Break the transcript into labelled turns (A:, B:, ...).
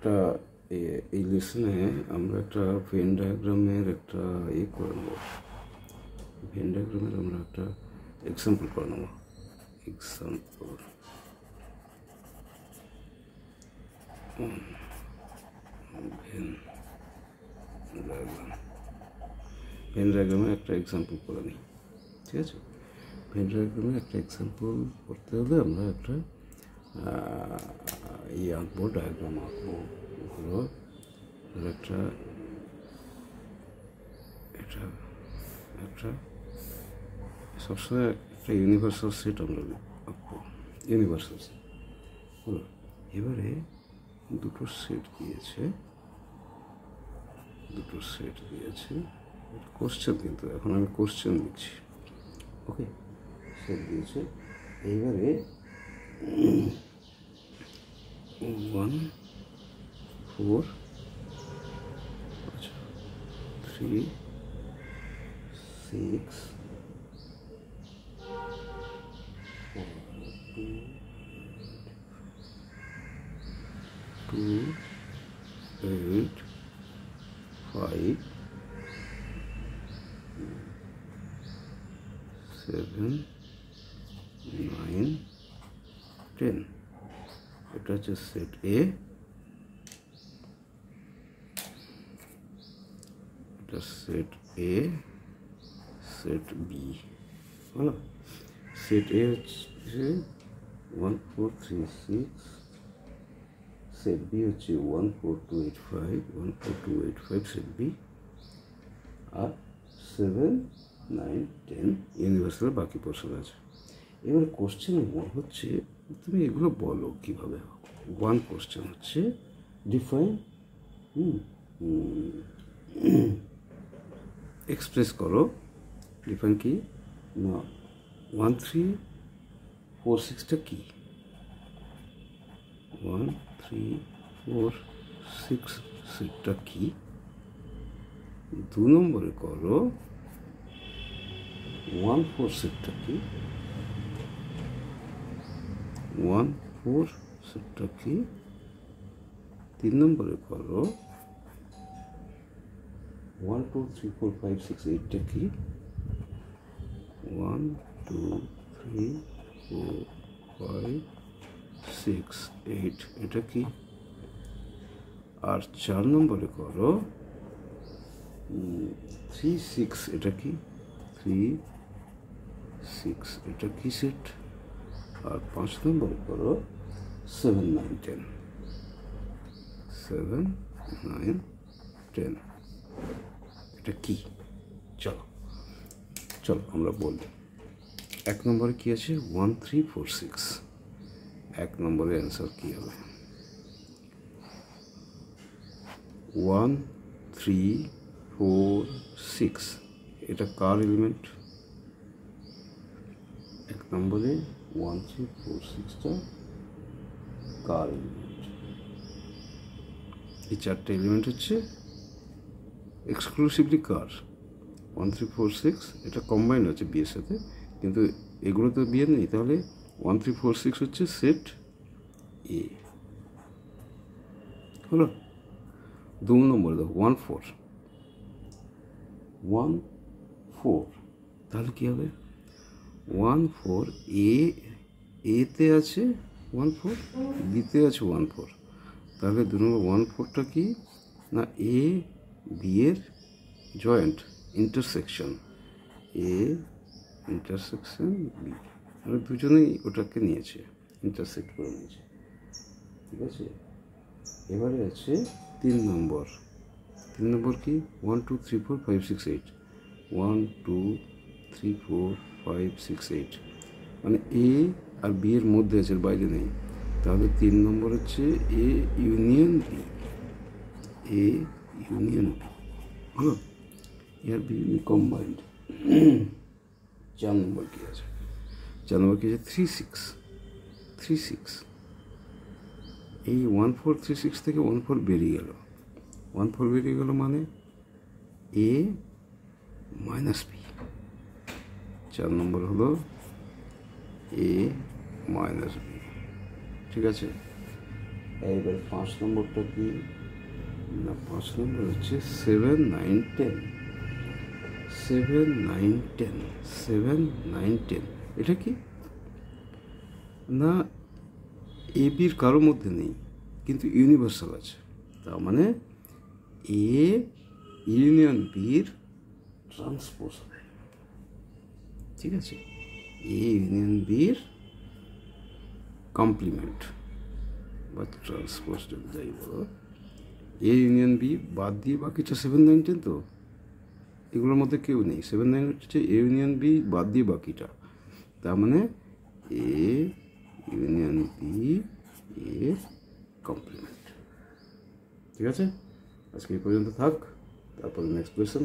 A: একটা এই লেসনে আমরা একটা ভেন ডায়াগ্রামের একটা করে নেব। ভেন ডায়াগ্রামের আমরা একটা এক্সাম্পল করে নেব। এক্সাম্পল ভেন ডায়াগ্রামের একটা এক্সাম্পল করে নিই। ঠিক আছে, ভেন ডায়াগ্রামের একটা এক্সাম্পল করতে হলে আমরা একটা আঁকবো, ডায়াগ্রাম আঁকবো। হলো একটা এটা একটা সবসময় একটা ইউনিভার্সাল সেট আমরা আঁকবো, ইউনিভার্সাল সেট হলো। এবারে দুটো সেট দিয়েছে, কোশ্চেন, কিন্তু এখন আমি কোশ্চেন দিচ্ছি। ওকে, সেট দিয়েছে। এইবারে 1 4 3 6 2 8 5 7 9 10। এটা হচ্ছে সেট এ, এটা সেট এ, সেট বি হলো। সেট এ হচ্ছে 1 4 3 6, সেট বি হচ্ছে 1 4 2 8 5, 1 4 2 8 5 সেট বি, আর 7 9 10 ইউনিভার্সালের বাকি পোর্শন আছে। এবার কোশ্চেন হচ্ছে তুমি এগুলো বলো কীভাবে। ওয়ান কোশ্চেন হচ্ছে ডিফাইন, এক্সপ্রেস করো। ডিফাইন কি না, 1 3 4 6টা কি, 1 3 4 6 সেটটা কি। 2 নম্বরে করো 1 4 সেটটা কি, 1 4 সেটটা কি। 3 নম্বরে করো 1 2 3 4 5 6 8টা কি, 1 2 3 4 5 6 8 এটা কি। আর 4 নম্বরে করো 3 6 এটা কি, 3 6 এটা কি সেট। আর 5 নম্বরে করো 7 9 10, 7 9 10 এটা কি। চলো আমরা বলি। 1 নম্বরে কি আছে, 1 3 4 6। 1 নম্বরের অ্যান্সার কি হবে, 1 3 4 6 এটা কার এলিমেন্ট। 1 নম্বরে 1 3 4 6টা কার এলিমেন্ট। এই 4টে এলিমেন্ট হচ্ছে এক্সক্লুসিভলি কার। 1 3 4 6 এটা কম্বাইন্ড হচ্ছে বি এর সাথে, কিন্তু এগুলো তো বি এর নেই। তাহলে 1 3 4 6 হচ্ছে সেট এ হলো। 2 নম্বরে দেখো 1 4 1 4, তাহলে কী হবে 1 4 এতে আছে 1 4, বিতে আছে 1 4। তাহলে 2 নম্বর 1 4টা কি না, এ বি এর joint intersection, A intersection B. মানে দুজনেই ওটাকে নিয়েছে, ইন্টারসেক্ট করে নিয়েছে। ঠিক আছে, এবারে আছে 3 নম্বর। 3 নম্বর কি, 1 2 3 4 5 6 8, 1 2 3 4 5 6 8। মানে এ আর বি এর মধ্যে আছে, বাইরে নেই। তাহলে 3 নম্বর হচ্ছে A union B, A union B হলো। এর বি কম্বাইন্ড। 4 নম্বর কি আছে, 4 নম্বর কি আছে 3 6, 3 6। এই 1 4 3 6 থেকে 1 4 বেরিয়ে গেল। 1 4 বেরিয়ে গেল মানে এ মাইনাস বি। 4 নম্বর হলো এ মাইনাস বি। ঠিক আছে, এইবার 5 নম্বরটা কি না, 5 নম্বর হচ্ছে 7 9 10, 7 9 10, 7 9 10। এটা কি না, এ বির কারোর মধ্যে নেই কিন্তু ইউনিভার্সাল আছে, তার মানে এ ইউনিয়ন বির ট্রান্সপোজ হবে। ঠিক আছে, এ ইউনিয়ন বির কমপ্লিমেন্ট বা ট্রান্সপোজ যাই বলো, এ ইউনিয়ন বি বাদ দিয়ে বাকিটা 7 9 10, তো এগুলোর মধ্যে কেউ নেই। 7 9 হচ্ছে এ ইউনিয়ন বি বাদ দিয়ে বাকিটা, তার মানে এ ইউনিয়ন বি এর কমপ্লিমেন্ট। ঠিক আছে, আজকে এই পর্যন্ত থাক, তারপরে নেক্সট কোয়েশ্চেন।